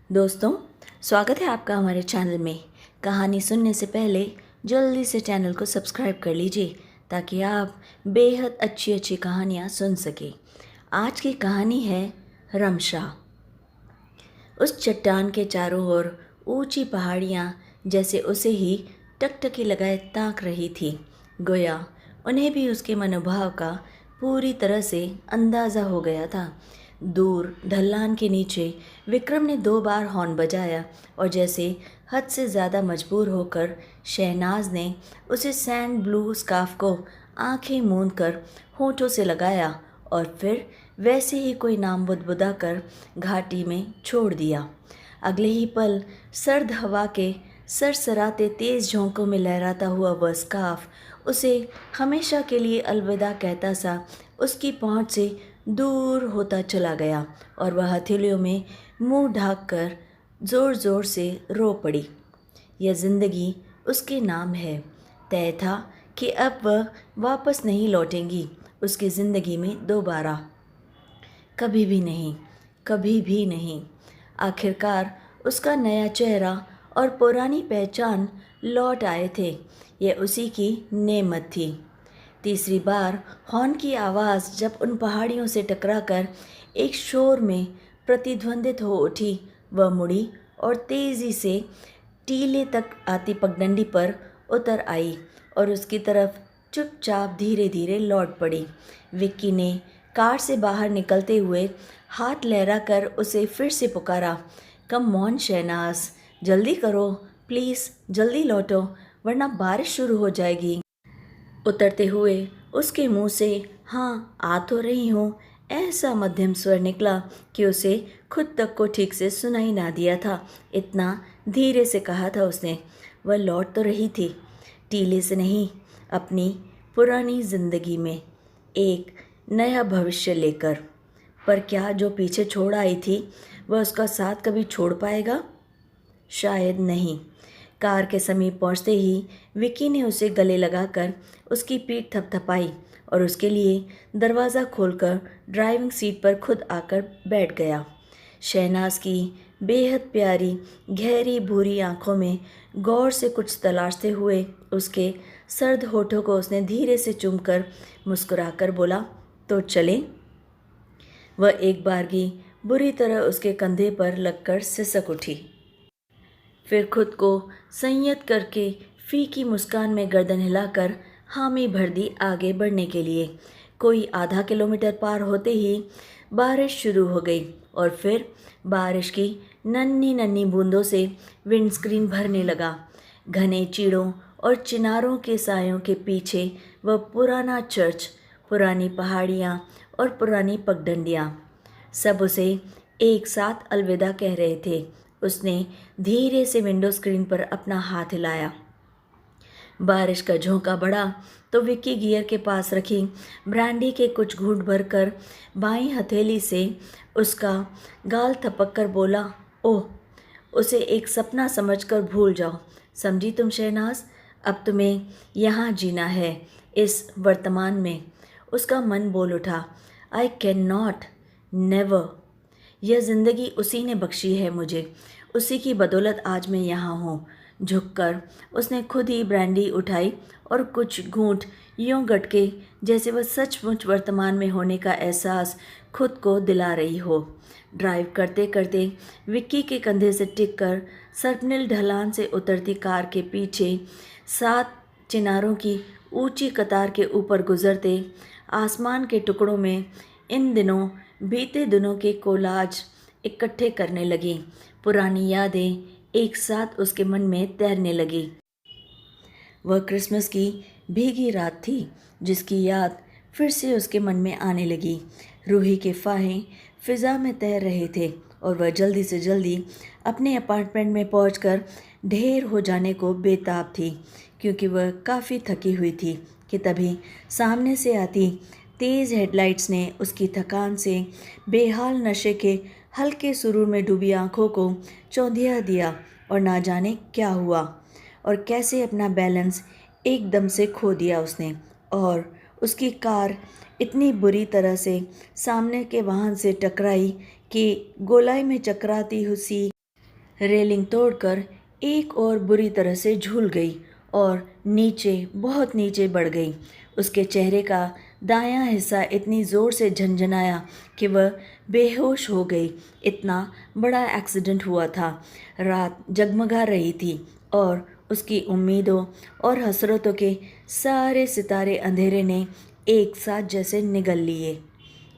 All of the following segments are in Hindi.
दोस्तों, स्वागत है आपका हमारे चैनल में। कहानी सुनने से पहले जल्दी से चैनल को सब्सक्राइब कर लीजिए ताकि आप बेहद अच्छी अच्छी कहानियाँ सुन सकें। आज की कहानी है रमशा। उस चट्टान के चारों ओर ऊंची पहाड़ियाँ जैसे उसे ही टकटकी लगाए ताक रही थी। गोया उन्हें भी उसके मनोभाव का पूरी तरह से अंदाज़ा हो गया था। दूर ढलान के नीचे विक्रम ने 2 बार हॉर्न बजाया और जैसे हद से ज़्यादा मजबूर होकर शहनाज ने उसे सैंड ब्लू स्कार्फ को आंखें मूंद कर होठों से लगाया और फिर वैसे ही कोई नाम बुदबुदा कर घाटी में छोड़ दिया। अगले ही पल सर्द हवा के सरसराते तेज झोंकों में लहराता हुआ वह स्कार्फ उसे हमेशा के लिए अलविदा कहता सा उसकी पहुंच से दूर होता चला गया और वह हथेलियों में मुंह ढांककर ज़ोर ज़ोर से रो पड़ी। यह जिंदगी उसके नाम है। तय था कि अब वह वापस नहीं लौटेंगी उसकी ज़िंदगी में दोबारा, कभी भी नहीं, कभी भी नहीं। आखिरकार उसका नया चेहरा और पुरानी पहचान लौट आए थे। यह उसी की नेमत थी। तीसरी बार हॉर्न की आवाज़ जब उन पहाड़ियों से टकराकर एक शोर में प्रतिध्वनित हो उठी, वह मुड़ी और तेज़ी से टीले तक आती पगडंडी पर उतर आई और उसकी तरफ चुपचाप धीरे धीरे लौट पड़ी। विक्की ने कार से बाहर निकलते हुए हाथ लहराकर उसे फिर से पुकारा, कम ऑन शहनाज, जल्दी करो प्लीज़, जल्दी लौटो वरना बारिश शुरू हो जाएगी। उतरते हुए उसके मुंह से हाँ आ तो रही हूँ ऐसा मध्यम स्वर निकला कि उसे खुद तक को ठीक से सुनाई ना दिया था। इतना धीरे से कहा था उसने। वह लौट तो रही थी, टीले से नहीं, अपनी पुरानी जिंदगी में एक नया भविष्य लेकर। पर क्या जो पीछे छोड़ आई थी वह उसका साथ कभी छोड़ पाएगा? शायद नहीं। कार के समीप पहुंचते ही विकी ने उसे गले लगाकर उसकी पीठ थपथपाई और उसके लिए दरवाज़ा खोलकर ड्राइविंग सीट पर खुद आकर बैठ गया। शहनाज की बेहद प्यारी गहरी भूरी आंखों में गौर से कुछ तलाशते हुए उसके सर्द होठों को उसने धीरे से चूमकर मुस्कुराकर बोला, तो चले। वह एक बारगी बुरी तरह उसके कंधे पर लगकर सिसक उठी, फिर खुद को संयत करके फीकी मुस्कान में गर्दन हिलाकर हामी भर दी आगे बढ़ने के लिए। कोई आधा किलोमीटर पार होते ही बारिश शुरू हो गई और फिर बारिश की नन्ही नन्ही बूंदों से विंडस्क्रीन भरने लगा। घने चीड़ों और चिनारों के सायों के पीछे वह पुराना चर्च, पुरानी पहाड़ियाँ और पुरानी पगडंडियाँ सब उसे एक साथ अलविदा कह रहे थे। उसने धीरे से विंडो स्क्रीन पर अपना हाथ हिलाया। बारिश का झोंका बढ़ा तो विक्की गियर के पास रखी ब्रांडी के कुछ घूंट भरकर बाईं हथेली से उसका गाल थपक कर बोला, ओह, उसे एक सपना समझकर भूल जाओ। समझी तुम शहनाज, अब तुम्हें यहाँ जीना है, इस वर्तमान में। उसका मन बोल उठा, आई कैन नॉट, नेवर। यह ज़िंदगी उसी ने बख्शी है मुझे, उसी की बदौलत आज मैं यहाँ हूँ। झुककर उसने खुद ही ब्रांडी उठाई और कुछ घूंट यूं गटके जैसे वह सचमुच वर्तमान में होने का एहसास खुद को दिला रही हो। ड्राइव करते करते विक्की के कंधे से टिककर सरपनिल ढलान से उतरती कार के पीछे 7 चिनारों की ऊंची कतार के ऊपर गुजरते आसमान के टुकड़ों में इन दिनों बीते दिनों के कोलाज इकट्ठे करने लगी। पुरानी यादें एक साथ उसके मन में तैरने लगी। वह क्रिसमस की भीगी रात थी जिसकी याद फिर से उसके मन में आने लगी। रूही के फाहे फिज़ा में तैर रहे थे और वह जल्दी से जल्दी अपने अपार्टमेंट में पहुंचकर ढेर हो जाने को बेताब थी क्योंकि वह काफ़ी थकी हुई थी कि तभी सामने से आती तेज़ हेडलाइट्स ने उसकी थकान से बेहाल नशे के हल्के सुरूर में डूबी आंखों को चौंधिया दिया और ना जाने क्या हुआ और कैसे अपना बैलेंस एकदम से खो दिया उसने और उसकी कार इतनी बुरी तरह से सामने के वाहन से टकराई कि गोलाई में चकराती हुई रेलिंग तोड़कर एक और बुरी तरह से झूल गई और नीचे, बहुत नीचे बढ़ गई। उसके चेहरे का दायां हिस्सा इतनी ज़ोर से झंझनाया कि वह बेहोश हो गई। इतना बड़ा एक्सीडेंट हुआ था। रात जगमगा रही थी और उसकी उम्मीदों और हसरतों के सारे सितारे अंधेरे ने एक साथ जैसे निगल लिए।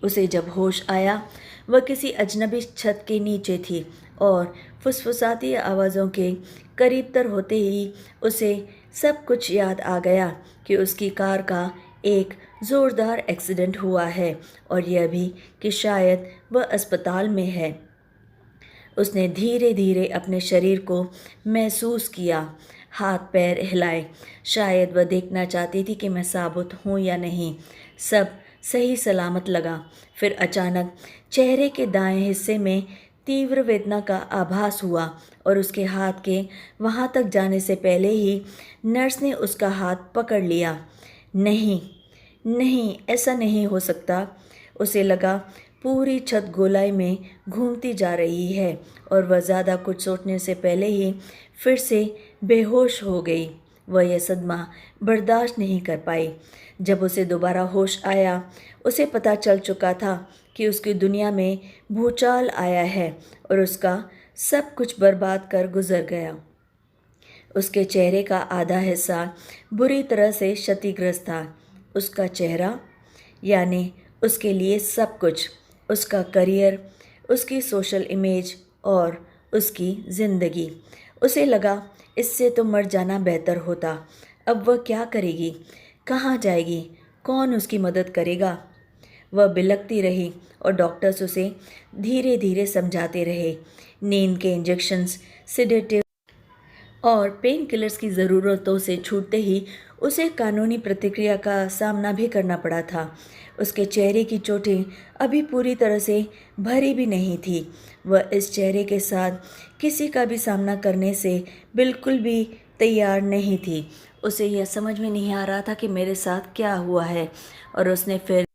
उसे जब होश आया, वह किसी अजनबी छत के नीचे थी और फुसफुसाती आवाज़ों के करीबतर होते ही उसे सब कुछ याद आ गया कि उसकी कार का एक ज़ोरदार एक्सीडेंट हुआ है और यह भी कि शायद वह अस्पताल में है। उसने धीरे धीरे अपने शरीर को महसूस किया, हाथ पैर हिलाए। शायद वह देखना चाहती थी कि मैं साबुत हूँ या नहीं। सब सही सलामत लगा। फिर अचानक चेहरे के दाएं हिस्से में तीव्र वेदना का आभास हुआ और उसके हाथ के वहाँ तक जाने से पहले ही नर्स ने उसका हाथ पकड़ लिया। नहीं, नहीं, ऐसा नहीं हो सकता। उसे लगा पूरी छत गोलाई में घूमती जा रही है और वह ज़्यादा कुछ सोचने से पहले ही फिर से बेहोश हो गई। वह यह सदमा बर्दाश्त नहीं कर पाई। जब उसे दोबारा होश आया, उसे पता चल चुका था कि उसकी दुनिया में भूचाल आया है और उसका सब कुछ बर्बाद कर गुजर गया। उसके चेहरे का आधा हिस्सा बुरी तरह से क्षतिग्रस्त था। उसका चेहरा यानी उसके लिए सब कुछ, उसका करियर, उसकी सोशल इमेज और उसकी ज़िंदगी। उसे लगा इससे तो मर जाना बेहतर होता। अब वह क्या करेगी, कहाँ जाएगी, कौन उसकी मदद करेगा? वह बिलखती रही और डॉक्टर्स उसे धीरे धीरे समझाते रहे। नींद के इंजेक्शंस, सिडेटिव और पेन किलर्स की ज़रूरतों से छूटते ही उसे कानूनी प्रतिक्रिया का सामना भी करना पड़ा था। उसके चेहरे की चोटें अभी पूरी तरह से भरी भी नहीं थी। वह इस चेहरे के साथ किसी का भी सामना करने से बिल्कुल भी तैयार नहीं थी। उसे यह समझ में नहीं आ रहा था कि मेरे साथ क्या हुआ है और उसने फिर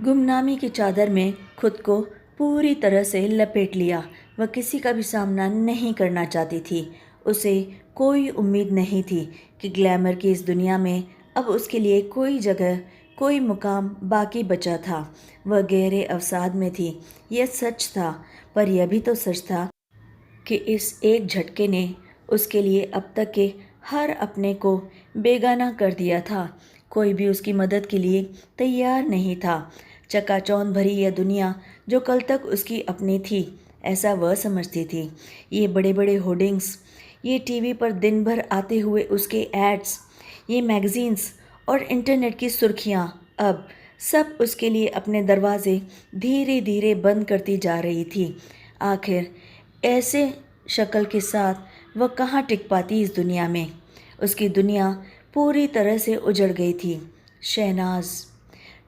गुमनामी की चादर में खुद को पूरी तरह से लपेट लिया। वह किसी का भी सामना नहीं करना चाहती थी। उसे कोई उम्मीद नहीं थी कि ग्लैमर की इस दुनिया में अब उसके लिए कोई जगह, कोई मुकाम बाकी बचा था। वह गहरे अवसाद में थी। यह सच था, पर यह भी तो सच था कि इस एक झटके ने उसके लिए अब तक के हर अपने को बेगाना कर दिया था। कोई भी उसकी मदद के लिए तैयार नहीं था। चकाचौंध भरी यह दुनिया जो कल तक उसकी अपनी थी, ऐसा वह समझती थी। ये बड़े बड़े होर्डिंग्स, ये टीवी पर दिन भर आते हुए उसके एड्स, ये मैगजीन्स और इंटरनेट की सुर्खियाँ अब सब उसके लिए अपने दरवाजे धीरे धीरे बंद करती जा रही थी। आखिर ऐसे शक्ल के साथ वह कहाँ टिक पाती इस दुनिया में। उसकी दुनिया पूरी तरह से उजड़ गई थी। शहनाज,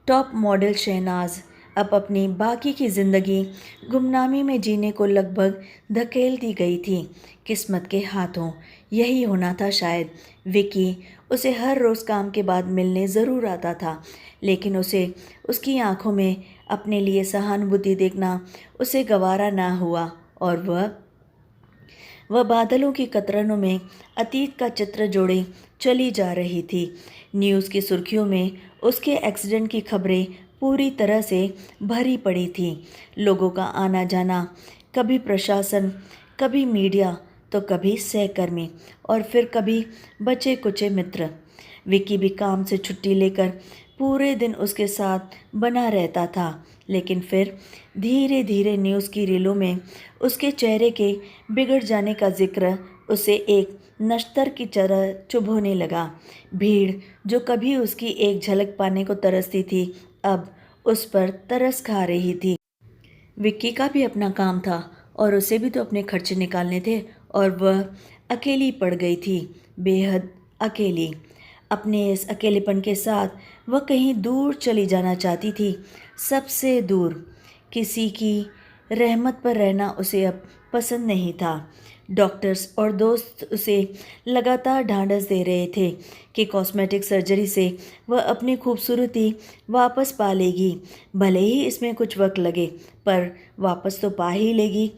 टॉप मॉडल शहनाज अब अपनी बाकी की ज़िंदगी गुमनामी में जीने को लगभग धकेल दी गई थी। किस्मत के हाथों यही होना था शायद। विकी उसे हर रोज़ काम के बाद मिलने ज़रूर आता था, लेकिन उसे उसकी आंखों में अपने लिए सहानुभूति देखना उसे गवारा ना हुआ और वह बादलों की कतरनों में अतीत का चित्र जोड़े चली जा रही थी। न्यूज़ की सुर्खियों में उसके एक्सीडेंट की खबरें पूरी तरह से भरी पड़ी थी। लोगों का आना जाना, कभी प्रशासन, कभी मीडिया, तो कभी सहकर्मी और फिर कभी बचे कुचे मित्र। विकी भी काम से छुट्टी लेकर पूरे दिन उसके साथ बना रहता था, लेकिन फिर धीरे धीरे न्यूज़ की रीलों में उसके चेहरे के बिगड़ जाने का जिक्र उसे एक नश्तर की तरह चुभोने लगा। भीड़ जो कभी उसकी एक झलक पाने को तरसती थी, अब उस पर तरस खा रही थी। विक्की का भी अपना काम था और उसे भी तो अपने खर्चे निकालने थे और वह अकेली पड़ गई थी, बेहद अकेली। अपने इस अकेलेपन के साथ वह कहीं दूर चली जाना चाहती थी, सबसे दूर। किसी की रहमत पर रहना उसे अब पसंद नहीं था। डॉक्टर्स और दोस्त उसे लगातार ढांढस दे रहे थे कि कॉस्मेटिक सर्जरी से वह अपनी खूबसूरती वापस पा लेगी। भले ही इसमें कुछ वक्त लगे, पर वापस तो पा ही लेगी।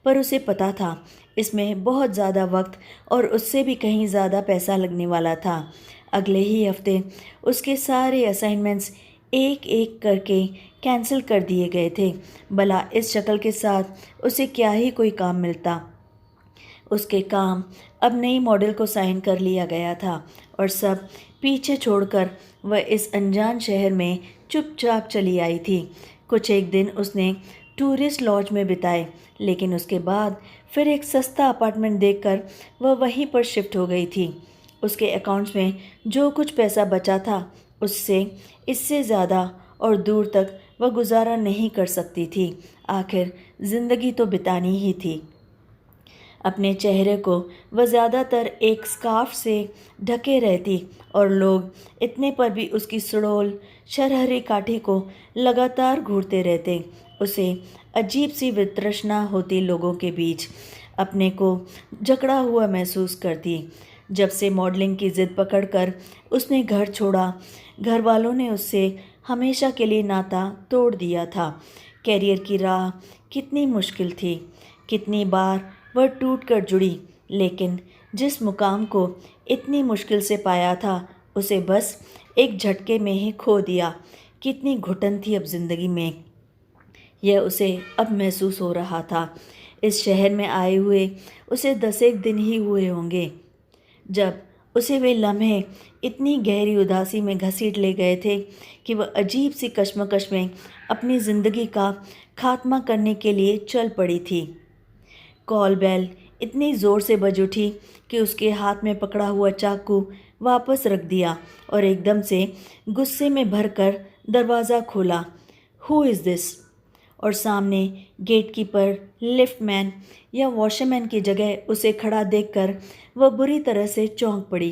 पर उसे पता था इसमें बहुत ज़्यादा वक्त और उससे भी कहीं ज़्यादा पैसा लगने वाला था। अगले ही हफ्ते उसके सारे असाइनमेंट्स एक एक करके कैंसिल कर दिए गए थे। भला इस शक्ल के साथ उसे क्या ही कोई काम मिलता। उसके काम अब नई मॉडल को साइन कर लिया गया था और सब पीछे छोड़कर वह इस अनजान शहर में चुपचाप चली आई थी। कुछ एक दिन उसने टूरिस्ट लॉज में बिताए, लेकिन उसके बाद फिर एक सस्ता अपार्टमेंट देखकर वह वहीं पर शिफ्ट हो गई थी। उसके अकाउंट्स में जो कुछ पैसा बचा था उससे इससे ज़्यादा और दूर तक वह गुजारा नहीं कर सकती थी। आखिर ज़िंदगी तो बितानी ही थी। अपने चेहरे को वह ज़्यादातर एक स्कार्फ से ढके रहती और लोग इतने पर भी उसकी सुडौल शरहरी काठी को लगातार घूरते रहते। उसे अजीब सी वितृष्णा होती लोगों के बीच, अपने को जकड़ा हुआ महसूस करती। जब से मॉडलिंग की ज़िद पकड़कर उसने घर छोड़ा, घर वालों ने उससे हमेशा के लिए नाता तोड़ दिया था। कैरियर की राह कितनी मुश्किल थी, कितनी बार वह टूट कर जुड़ी, लेकिन जिस मुकाम को इतनी मुश्किल से पाया था उसे बस एक झटके में ही खो दिया। कितनी घुटन थी अब जिंदगी में, यह उसे अब महसूस हो रहा था। इस शहर में आए हुए उसे 10 दिन ही हुए होंगे जब उसे वे लम्हे इतनी गहरी उदासी में घसीट ले गए थे कि वह अजीब सी कश्मकश में अपनी ज़िंदगी का खात्मा करने के लिए चल पड़ी थी। कॉल बेल इतनी ज़ोर से बज उठी कि उसके हाथ में पकड़ा हुआ चाकू वापस रख दिया और एकदम से गुस्से में भरकर दरवाज़ा खोला। Who is this? और सामने गेटकीपर, लिफ्टमैन या वॉशरमैन की जगह उसे खड़ा देखकर वह बुरी तरह से चौंक पड़ी।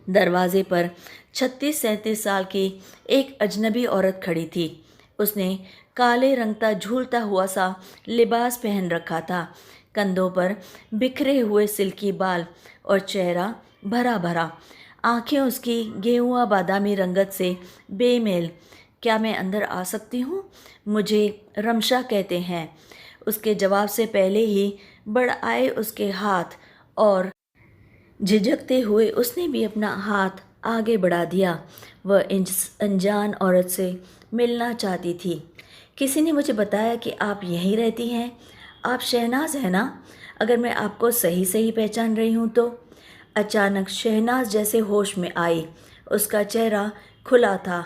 दरवाजे पर 36-37 साल की एक अजनबी औरत खड़ी थी। उसने काले रंग का झूलता हुआ सा लिबास पहन रखा था, कंधों पर बिखरे हुए सिल्की बाल और चेहरा भरा भरा, आंखें उसकी गेहुआ बादामी रंगत से बेमेल। क्या मैं अंदर आ सकती हूँ? मुझे रमशा कहते हैं। उसके जवाब से पहले ही बढ़ आए उसके हाथ और झिझकते हुए उसने भी अपना हाथ आगे बढ़ा दिया। वह इस अनजान औरत से मिलना चाहती थी। किसी ने मुझे बताया कि आप यहीं रहती हैं। आप शहनाज हैं ना? अगर मैं आपको सही सही पहचान रही हूँ तो। अचानक शहनाज जैसे होश में आई। उसका चेहरा खुला था,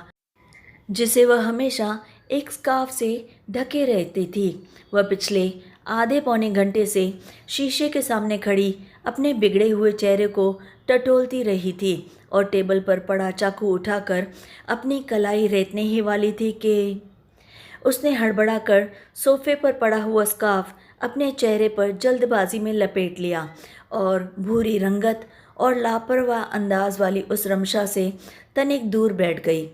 जिसे वह हमेशा एक स्कार्फ से ढके रहती थी। वह पिछले आधे पौने घंटे से शीशे के सामने खड़ी अपने बिगड़े हुए चेहरे को टटोलती रही थी और टेबल पर पड़ा चाकू उठाकर अपनी कलाई रेतने ही वाली थी कि उसने हड़बड़ाकर सोफे पर पड़ा हुआ स्कार्फ अपने चेहरे पर जल्दबाजी में लपेट लिया और भूरी रंगत और लापरवाह अंदाज वाली उस रमशा से तनिक दूर बैठ गई।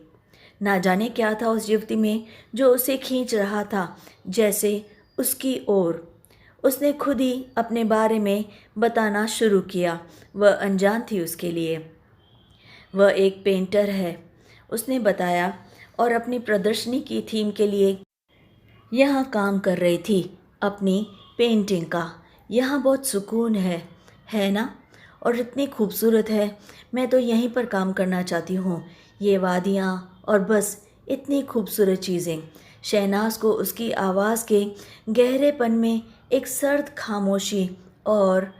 ना जाने क्या था उस युवती में जो उसे खींच रहा था, जैसे उसकी ओर। उसने खुद ही अपने बारे में बताना शुरू किया। वह अनजान थी उसके लिए। वह एक पेंटर है, उसने बताया, और अपनी प्रदर्शनी की थीम के लिए यहाँ काम कर रही थी अपनी पेंटिंग का। यहाँ बहुत सुकून है ना? और इतनी खूबसूरत है। मैं तो यहीं पर काम करना चाहती हूँ। ये वादियाँ और बस इतनी खूबसूरत चीज़ें। शहनाज को उसकी आवाज़ के गहरेपन में एक सर्द खामोशी और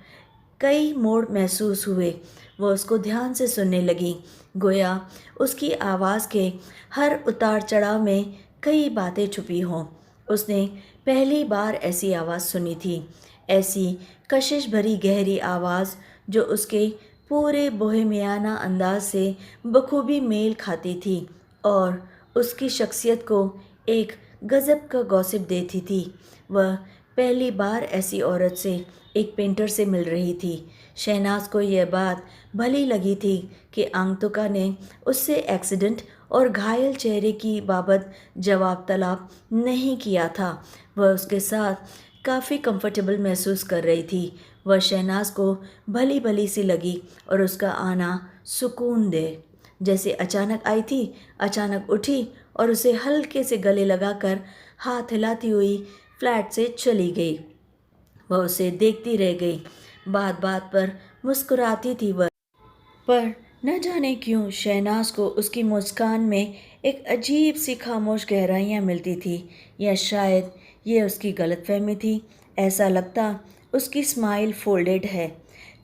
कई मोड़ महसूस हुए। वह उसको ध्यान से सुनने लगी, गोया उसकी आवाज़ के हर उतार चढ़ाव में कई बातें छुपी हों। उसने पहली बार ऐसी आवाज़ सुनी थी, ऐसी कशिश भरी गहरी आवाज़ जो उसके पूरे बोहेमियाना अंदाज से बखूबी मेल खाती थी और उसकी शख्सियत को एक गज़ब का गॉसिप देती थी। वह पहली बार ऐसी औरत से, एक पेंटर से मिल रही थी। शहनाज को यह बात भली लगी थी कि आंगतुका ने उससे एक्सीडेंट और घायल चेहरे की बाबत जवाब तलब नहीं किया था। वह उसके साथ काफ़ी कंफर्टेबल महसूस कर रही थी। वह शहनाज को भली भली सी लगी और उसका आना सुकून दे। जैसे अचानक आई थी, अचानक उठी और उसे हल्के से गले लगाकर हाथ हिलाती हुई फ्लैट से चली गई। वह उसे देखती रह गई। बात बात पर मुस्कुराती थी वह, पर न जाने क्यों शहनाज को उसकी मुस्कान में एक अजीब सी खामोश गहराइयाँ मिलती थी, या शायद ये उसकी गलतफहमी थी। ऐसा लगता उसकी स्माइल फोल्डेड है,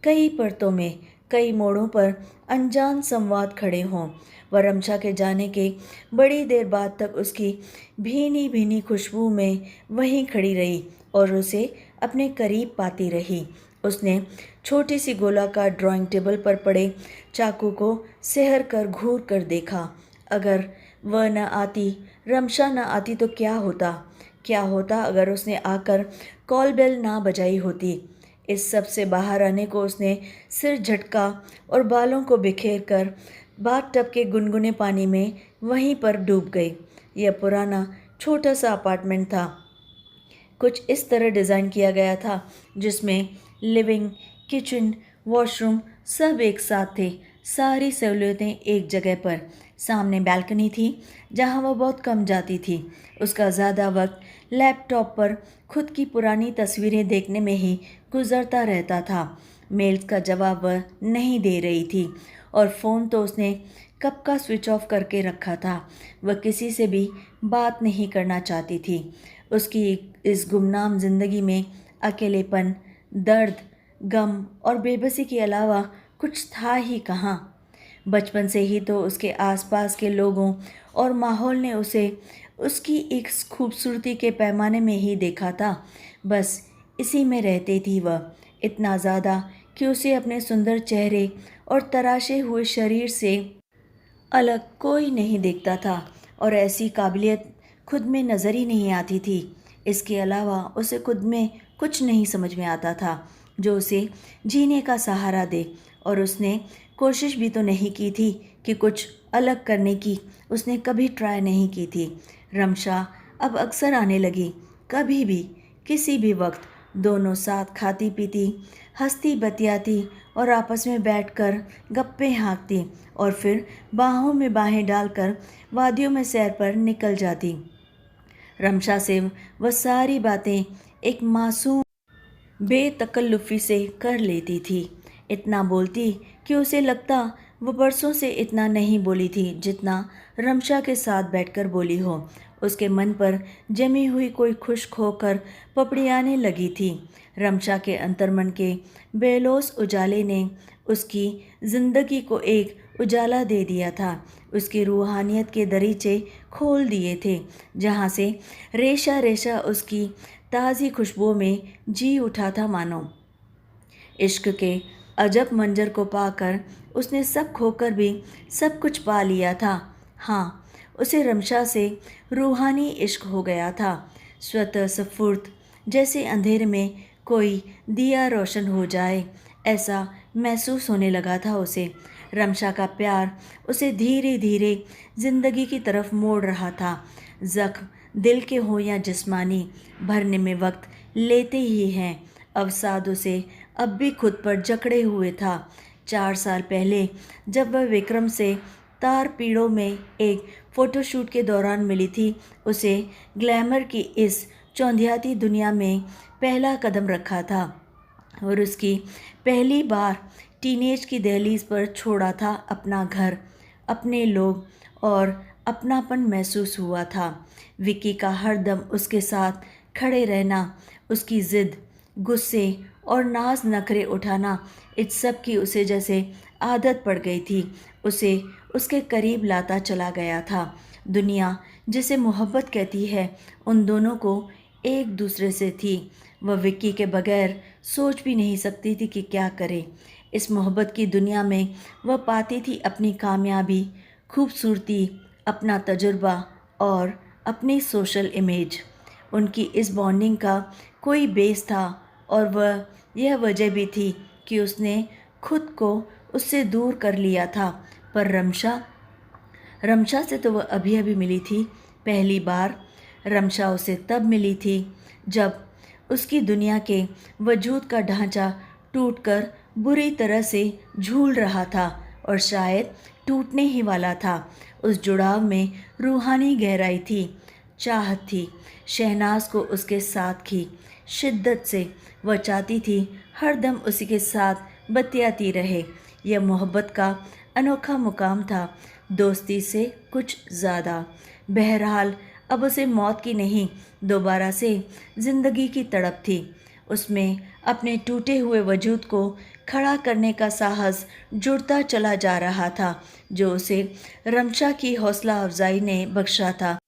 कई परतों में, कई मोड़ों पर अनजान संवाद खड़े हों। वह रमशा के जाने के बड़ी देर बाद तक उसकी भीनी भीनी खुशबू में वहीं खड़ी रही और उसे अपने करीब पाती रही। उसने छोटी सी गोलाकार ड्राइंग टेबल पर पड़े चाकू को सहर कर घूर कर देखा। अगर वह न आती, रमशा न आती तो क्या होता? क्या होता अगर उसने आकर कॉल बेल ना बजाई होती? इस सब से बाहर आने को उसने सिर झटका और बालों को बिखेर कर बाथटब के गुनगुने पानी में वहीं पर डूब गई। यह पुराना छोटा सा अपार्टमेंट था। कुछ इस तरह डिज़ाइन किया गया था जिसमें लिविंग, किचन, वॉशरूम सब एक साथ थे, सारी सहूलियतें एक जगह पर। सामने बालकनी थी जहां वह बहुत कम जाती थी। उसका ज़्यादा वक्त लैपटॉप पर खुद की पुरानी तस्वीरें देखने में ही गुजरता रहता था। मेल्स का जवाब वह नहीं दे रही थी और फ़ोन तो उसने कब का स्विच ऑफ करके रखा था। वह किसी से भी बात नहीं करना चाहती थी। उसकी इस गुमनाम जिंदगी में अकेलेपन, दर्द, गम और बेबसी के अलावा कुछ था ही कहाँ। बचपन से ही तो उसके आसपास के लोगों और माहौल ने उसे उसकी एक खूबसूरती के पैमाने में ही देखा था। बस इसी में रहती थी वह, इतना ज़्यादा कि उसे अपने सुंदर चेहरे और तराशे हुए शरीर से अलग कोई नहीं देखता था और ऐसी काबिलियत खुद में नज़र ही नहीं आती थी। इसके अलावा उसे खुद में कुछ नहीं समझ में आता था जो उसे जीने का सहारा दे, और उसने कोशिश भी तो नहीं की थी कि कुछ अलग करने की। उसने कभी ट्राई नहीं की थी। रमशा अब अक्सर आने लगी, कभी भी, किसी भी वक्त। दोनों साथ खाती पीती, हंसती बतियाती और आपस में बैठकर गप्पे हाँकती और फिर बाहों में बाहें डालकर वादियों में सैर पर निकल जाती। रमशा से वह सारी बातें एक मासूम बेतकल्लुफ़ी से कर लेती थी। इतना बोलती कि उसे लगता वो बरसों से इतना नहीं बोली थी जितना रमशा के साथ बैठकर बोली हो। उसके मन पर जमी हुई कोई खुश्क होकर पपड़ियाने लगी थी। रमशा के अंतर्मन के बेलौस उजाले ने उसकी ज़िंदगी को एक उजाला दे दिया था। उसकी रूहानियत के दरीचे खोल दिए थे, जहाँ से रेशा रेशा उसकी ताज़ी खुशबुओं में जी उठा था मानो। इश्क के अजब मंजर को पाकर उसने सब खोकर भी सब कुछ पा लिया था। हाँ, उसे रमशा से रूहानी इश्क हो गया था। स्वतः स्फूर्त, जैसे अंधेरे में कोई दिया रोशन हो जाए, ऐसा महसूस होने लगा था उसे। रमशा का प्यार उसे धीरे धीरे जिंदगी की तरफ मोड़ रहा था। जख्म दिल के हो या जिस्मानी, भरने में वक्त लेते ही हैं। अवसाद उसे अब भी खुद पर जकड़े हुए था। 4 साल पहले जब वह विक्रम से तार पीड़ों में एक फ़ोटोशूट के दौरान मिली थी, उसे ग्लैमर की इस चौंधियाती दुनिया में पहला कदम रखा था और उसकी पहली बार टीनेज की दहलीज पर छोड़ा था अपना घर, अपने लोग और अपनापन महसूस हुआ था। विक्की का हर दम उसके साथ खड़े रहना, उसकी ज़िद, गुस्से और नाज नखरे उठाना, इस सब की उसे जैसे आदत पड़ गई थी। उसे उसके करीब लाता चला गया था। दुनिया जिसे मोहब्बत कहती है, उन दोनों को एक दूसरे से थी। वह विक्की के बगैर सोच भी नहीं सकती थी कि क्या करे। इस मोहब्बत की दुनिया में वह पाती थी अपनी कामयाबी, खूबसूरती, अपना तजुर्बा और अपनी सोशल इमेज। उनकी इस बॉन्डिंग का कोई बेस था और वह यह वजह भी थी कि उसने खुद को उससे दूर कर लिया था। पर रमशा से तो वह अभी अभी मिली थी। पहली बार रमशा उसे तब मिली थी जब उसकी दुनिया के वजूद का ढांचा टूटकर बुरी तरह से झूल रहा था और शायद टूटने ही वाला था। उस जुड़ाव में रूहानी गहराई थी, चाहत थी। शहनाज को उसके साथ की शिद्दत से वह चाहती थी हरदम उसी के साथ बतियाती रहे। यह मोहब्बत का अनोखा मुकाम था, दोस्ती से कुछ ज़्यादा। बहरहाल अब उसे मौत की नहीं, दोबारा से जिंदगी की तड़प थी। उसमें अपने टूटे हुए वजूद को खड़ा करने का साहस जुड़ता चला जा रहा था, जो उसे रमशा की हौसला अफजाई ने बख्शा था।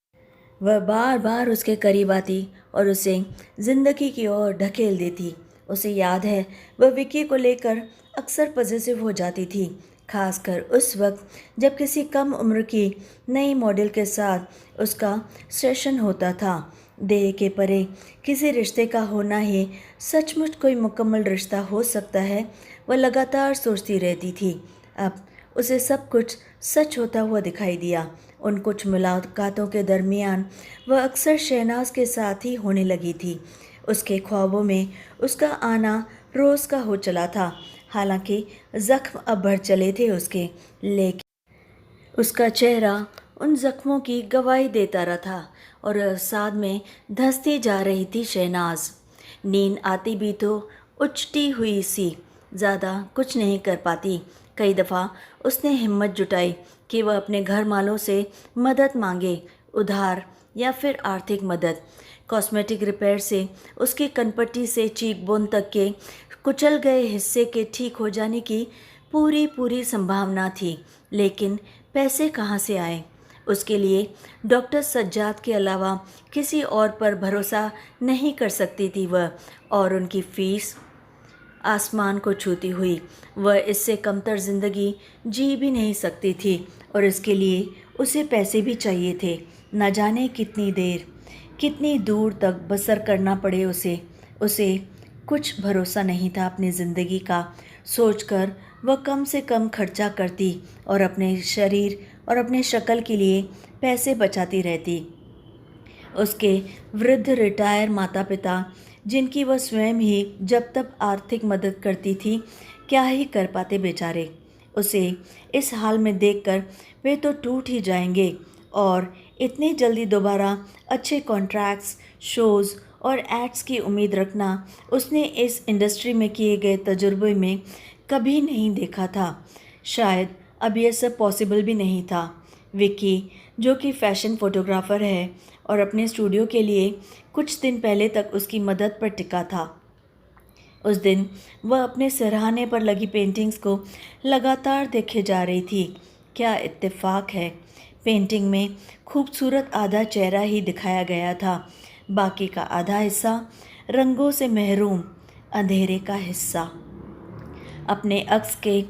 वह बार बार उसके करीब आती और उसे जिंदगी की ओर ढकेल देती। उसे याद है वह विक्की को लेकर अक्सर पॉजिटिव हो जाती थी, खासकर उस वक्त जब किसी कम उम्र की नई मॉडल के साथ उसका सेशन होता था। देह के परे किसी रिश्ते का होना ही सचमुच कोई मुकम्मल रिश्ता हो सकता है, वह लगातार सोचती रहती थी। अब उसे सब कुछ सच होता हुआ दिखाई दिया। उन कुछ मुलाकातों के दरमियान वह अक्सर शहनाज के साथ ही होने लगी थी। उसके ख्वाबों में उसका आना रोज़ का हो चला था। हालांकि जख्म अब बढ़ चले थे उसके, लेकिन उसका चेहरा उन जख्मों की गवाही देता रहा था और साथ में धंसती जा रही थी शहनाज। नींद आती भी तो उचटी हुई सी, ज़्यादा कुछ नहीं कर पाती। कई दफ़ा उसने हिम्मत जुटाई कि वह अपने घर वालों से मदद मांगे, उधार या फिर आर्थिक मदद। कॉस्मेटिक रिपेयर से उसकी कनपट्टी से चीक बोन तक के कुचल गए हिस्से के ठीक हो जाने की पूरी पूरी संभावना थी, लेकिन पैसे कहाँ से आए? उसके लिए डॉक्टर सज्जाद के अलावा किसी और पर भरोसा नहीं कर सकती थी वह, और उनकी फीस आसमान को छूती हुई। वह इससे कमतर जिंदगी जी भी नहीं सकती थी और इसके लिए उसे पैसे भी चाहिए थे। न जाने कितनी देर, कितनी दूर तक बसर करना पड़े उसे। उसे कुछ भरोसा नहीं था अपनी ज़िंदगी का। सोचकर वह कम से कम खर्चा करती और अपने शरीर और अपने शक्ल के लिए पैसे बचाती रहती। उसके वृद्ध रिटायर माता पिता, जिनकी वह स्वयं ही जब तक आर्थिक मदद करती थी, क्या ही कर पाते बेचारे। उसे इस हाल में देखकर वे तो टूट ही जाएंगे, और इतनी जल्दी दोबारा अच्छे कॉन्ट्रैक्ट्स, शोज़ और एड्स की उम्मीद रखना उसने इस इंडस्ट्री में किए गए तजुर्बे में कभी नहीं देखा था। शायद अब यह सब पॉसिबल भी नहीं था। विक्की, जो कि फैशन फोटोग्राफर है और अपने स्टूडियो के लिए कुछ दिन पहले तक उसकी मदद पर टिका था, उस दिन वह अपने सराहने पर लगी पेंटिंग्स को लगातार देखे जा रही थी। क्या इत्तेफाक है, पेंटिंग में खूबसूरत आधा चेहरा ही दिखाया गया था, बाकी का आधा हिस्सा रंगों से महरूम अंधेरे का हिस्सा। अपने अक्स के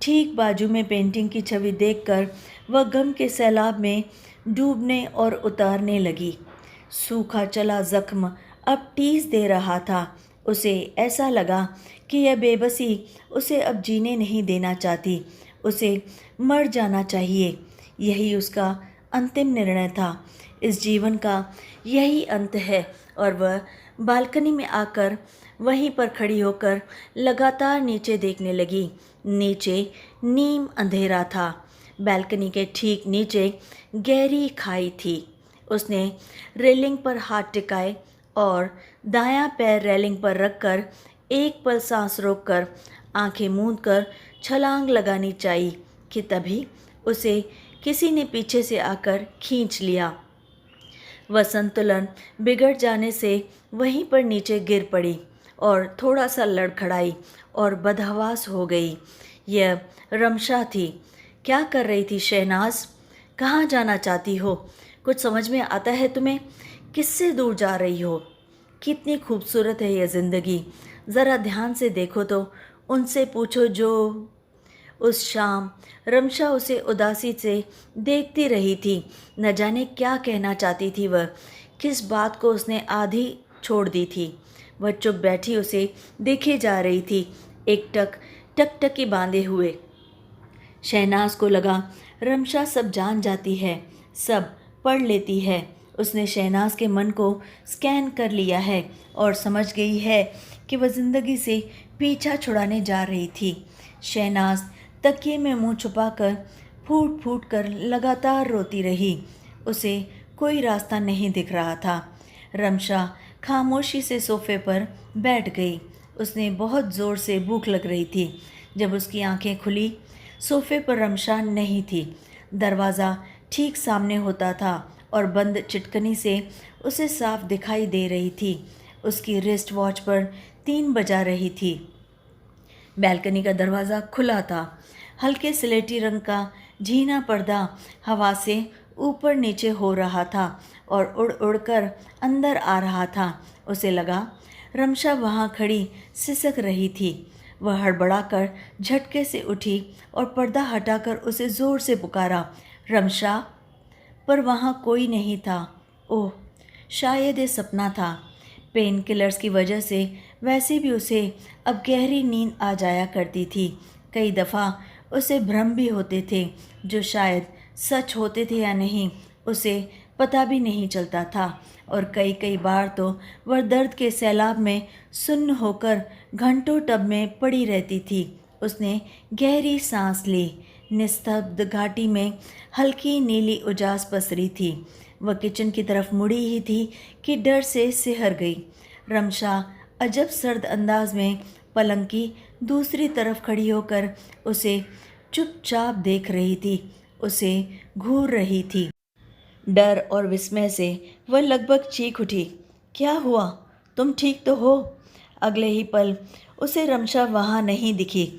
ठीक बाजू में पेंटिंग की छवि देखकर वह गम के सैलाब में डूबने और उतारने लगी। सूखा चला जख्म अब टीस दे रहा था। उसे ऐसा लगा कि यह बेबसी उसे अब जीने नहीं देना चाहती, उसे मर जाना चाहिए। यही उसका अंतिम निर्णय था। इस जीवन का यही अंत है। और वह बालकनी में आकर वहीं पर खड़ी होकर लगातार नीचे देखने लगी। नीचे नीम अंधेरा था। बालकनी के ठीक नीचे गहरी खाई थी। उसने रेलिंग पर हाथ टिकाए और दायां पैर रेलिंग पर रखकर एक पल सांस रोककर आंखें मूंदकर छलांग लगानी चाहिए कि तभी उसे किसी ने पीछे से आकर खींच लिया। वह संतुलन बिगड़ जाने से वहीं पर नीचे गिर पड़ी और थोड़ा सा लड़खड़ाई और बदहवास हो गई। यह रमशा थी। क्या कर रही थी शहनाज? कहाँ जाना चाहती हो? कुछ समझ में आता है तुम्हें? किससे दूर जा रही हो? कितनी खूबसूरत है यह ज़िंदगी, ज़रा ध्यान से देखो तो। उनसे पूछो जो। उस शाम रमशा उसे उदासी से देखती रही थी। न जाने क्या कहना चाहती थी वह, किस बात को उसने आधी छोड़ दी थी। वह चुप बैठी उसे देखे जा रही थी, एक टक टकटकी बांधे हुए। शहनाज को लगा रमशा सब जान जाती है, सब पढ़ लेती है। उसने शहनाज के मन को स्कैन कर लिया है और समझ गई है कि वह ज़िंदगी से पीछा छुड़ाने जा रही थी। शहनाज तकिए में मुंह छुपाकर फूट फूट कर लगातार रोती रही। उसे कोई रास्ता नहीं दिख रहा था। रमशा खामोशी से सोफे पर बैठ गई उसने बहुत ज़ोर से भूख लग रही थी। जब उसकी आंखें खुली, सोफे पर रमशा नहीं थी। दरवाज़ा ठीक सामने होता था और बंद चिटकनी से उसे साफ दिखाई दे रही थी। उसकी रिस्ट वॉच पर 3 बजा रही थी। बैल्कनी का दरवाज़ा खुला था। हल्के स्लेटी रंग का झीना पर्दा हवा से ऊपर नीचे हो रहा था और उड़ उड़ कर अंदर आ रहा था। उसे लगा रमशा वहाँ खड़ी सिसक रही थी। वह हड़बड़ाकर झटके से उठी और पर्दा हटाकर उसे ज़ोर से पुकारा, रमशा। पर वहाँ कोई नहीं था। ओह, शायद ये सपना था। पेन किलर्स की वजह से वैसे भी उसे अब गहरी नींद आ जाया करती थी। कई दफ़ा उसे भ्रम भी होते थे जो शायद सच होते थे या नहीं उसे पता भी नहीं चलता था। और कई कई बार तो वह दर्द के सैलाब में सुन्न होकर घंटों टब में पड़ी रहती थी। उसने गहरी सांस ली। निस्तब्ध घाटी में हल्की नीली उजास पसरी थी। वह किचन की तरफ मुड़ी ही थी कि डर से सिहर गई। रमशा अजब सर्द अंदाज में पलंग की दूसरी तरफ खड़ी होकर उसे चुपचाप देख रही थी, उसे घूर रही थी। डर और विस्मय से वह लगभग चीख उठी, क्या हुआ? तुम ठीक तो हो? अगले ही पल उसे रमशा वहाँ नहीं दिखी।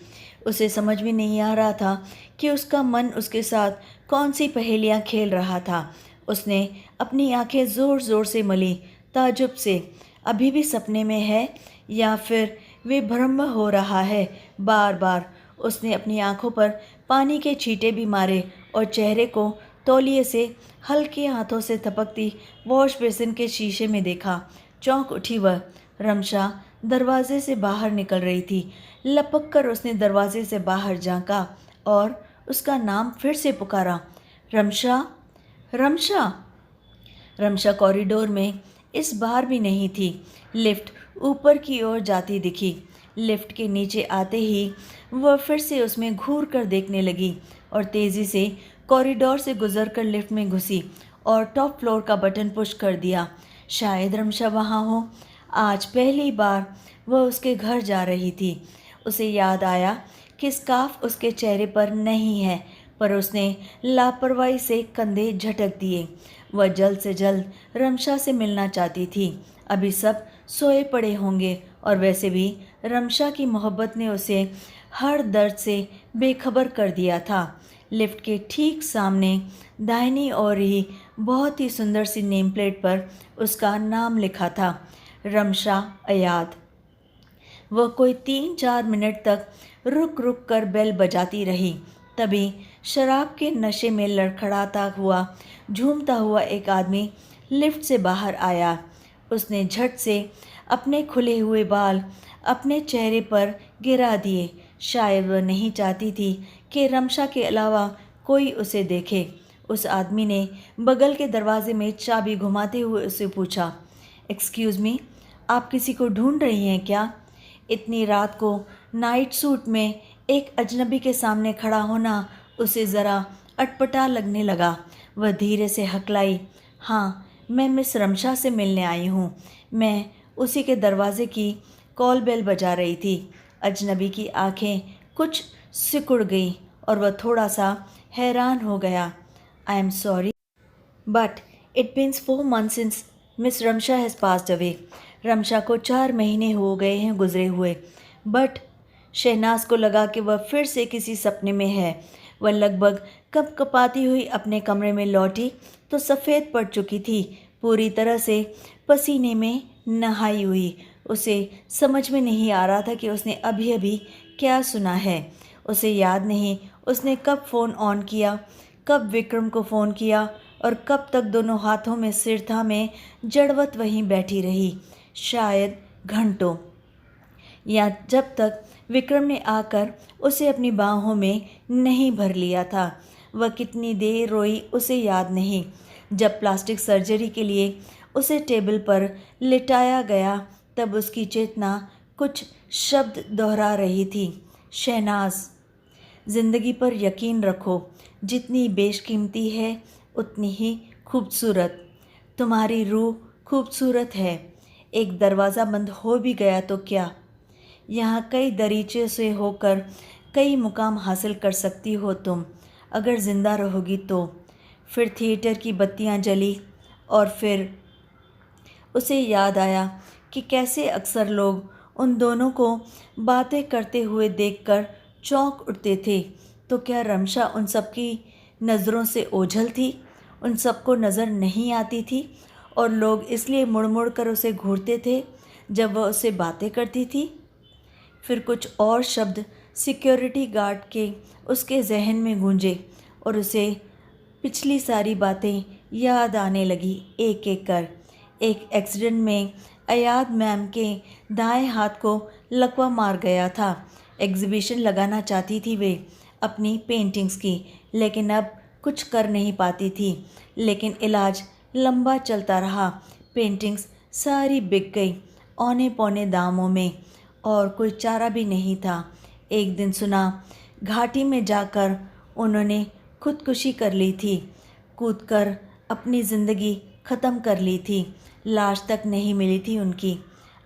उसे समझ में नहीं आ रहा था कि उसका मन उसके साथ कौन सी पहेलियाँ खेल रहा था। उसने अपनी आंखें ज़ोर ज़ोर से मली, ताज्जुब से। अभी भी सपने में है या फिर वे भ्रम हो रहा है? बार बार उसने अपनी आंखों पर पानी के छींटे भी मारे और चेहरे को तौलिए से हल्के हाथों से थपकती वॉश बेसिन के शीशे में देखा। चौंक उठी वह। रमशा दरवाजे से बाहर निकल रही थी। लपक कर उसने दरवाजे से बाहर झांका और उसका नाम फिर से पुकारा, रमशा, रमशा। रमशा कॉरिडोर में इस बार भी नहीं थी। लिफ्ट ऊपर की ओर जाती दिखी। लिफ्ट के नीचे आते ही वह फिर से उसमें घूर कर देखने लगी और तेज़ी से कॉरिडोर से गुजरकर लिफ्ट में घुसी और टॉप फ्लोर का बटन पुश कर दिया। शायद रमशा वहाँ हो। आज पहली बार वह उसके घर जा रही थी। उसे याद आया कि स्कार्फ उसके चेहरे पर नहीं है, पर उसने लापरवाही से कंधे झटक दिए। वह जल्द से जल्द रमशा से मिलना चाहती थी। अभी सब सोए पड़े होंगे और वैसे भी रमशा की मोहब्बत ने उसे हर दर्द से बेखबर कर दिया था। लिफ्ट के ठीक सामने दाहिनी ओर ही बहुत ही सुंदर सी नेम प्लेट पर उसका नाम लिखा था, रमशा अयाद। वह कोई 3-4 मिनट तक रुक रुक कर बेल बजाती रही। तभी शराब के नशे में लड़खड़ाता हुआ, झूमता हुआ एक आदमी लिफ्ट से बाहर आया। उसने झट से अपने खुले हुए बाल अपने चेहरे पर गिरा दिए। शायद वह नहीं चाहती थी कि रमशा के अलावा कोई उसे देखे। उस आदमी ने बगल के दरवाजे में चाबी घुमाते हुए उसे पूछा, एक्सक्यूज़ मी, आप किसी को ढूंढ रही हैं क्या? इतनी रात को नाइट सूट में एक अजनबी के सामने खड़ा होना उसे ज़रा अटपटा लगने लगा। वह धीरे से हकलाई, हाँ, मैं मिस रमशा से मिलने आई हूँ। मैं उसी के दरवाजे की कॉल बेल बजा रही थी। अजनबी की आंखें कुछ सिकुड़ गईं और वह थोड़ा सा हैरान हो गया। I am sorry, but it beans 4 months since miss Ramsha has passed away. Ramsha को 4 महीने हो गए हैं गुजरे हुए। बट शहनाज को लगा कि वह फिर से किसी सपने में है। वह लगभग कपकपाती हुई अपने कमरे में लौटी तो सफ़ेद पड़ चुकी थी, पूरी तरह से पसीने में नहाई हुई। उसे समझ में नहीं आ रहा था कि उसने अभी अभी क्या सुना है। उसे याद नहीं उसने कब फ़ोन ऑन किया, कब विक्रम को फ़ोन किया और कब तक दोनों हाथों में सिर थामे जड़वत वहीं बैठी रही। शायद घंटों, या जब तक विक्रम ने आकर उसे अपनी बाहों में नहीं भर लिया था। वह कितनी देर रोई उसे याद नहीं। जब प्लास्टिक सर्जरी के लिए उसे टेबल पर लिटाया गया तब उसकी चेतना कुछ शब्द दोहरा रही थी, शहनाज, ज़िंदगी पर यकीन रखो, जितनी बेशकीमती है उतनी ही खूबसूरत। तुम्हारी रूह खूबसूरत है। एक दरवाज़ा बंद हो भी गया तो क्या, यहाँ कई दरीचे से होकर कई मुकाम हासिल कर सकती हो तुम, अगर ज़िंदा रहोगी तो। फिर थिएटर की बत्तियाँ जली और फिर उसे याद आया कि कैसे अक्सर लोग उन दोनों को बातें करते हुए देखकर चौंक उठते थे। तो क्या रमशा उन सबकी नज़रों से ओझल थी, उन सबको नज़र नहीं आती थी और लोग इसलिए मुड़ मुड़ कर उसे घूरते थे जब वह उससे बातें करती थी? फिर कुछ और शब्द सिक्योरिटी गार्ड के उसके जहन में गूंजे और उसे पिछली सारी बातें याद आने लगी एक एक कर। एक एक्सीडेंट में अयाद मैम के दाएं हाथ को लकवा मार गया था। एग्जीबिशन लगाना चाहती थी वे अपनी पेंटिंग्स की, लेकिन अब कुछ कर नहीं पाती थी। लेकिन इलाज लंबा चलता रहा। पेंटिंग्स सारी बिक गई औने पौने दामों में और कोई चारा भी नहीं था। एक दिन सुना घाटी में जाकर उन्होंने खुदकुशी कर ली थी, कूदकर अपनी ज़िंदगी ख़त्म कर ली थी। लाश तक नहीं मिली थी उनकी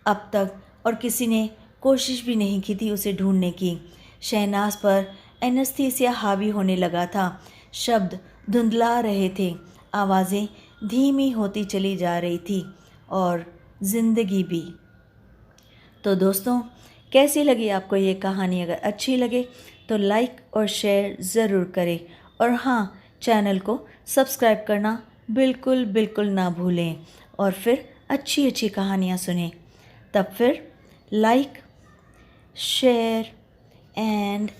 अब तक और किसी ने कोशिश भी नहीं की थी उसे ढूंढने की। शहनाज पर एनेस्थीसिया हावी होने लगा था। शब्द धुंधला रहे थे, आवाज़ें धीमी होती चली जा रही थी और ज़िंदगी भी। तो दोस्तों, कैसी लगी आपको ये कहानी? अगर अच्छी लगे तो लाइक और शेयर ज़रूर करें और हाँ, चैनल को सब्सक्राइब करना बिल्कुल बिल्कुल ना भूलें और फिर अच्छी अच्छी कहानियाँ सुनें। तब फिर लाइक, शेयर एंड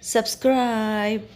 सब्सक्राइब।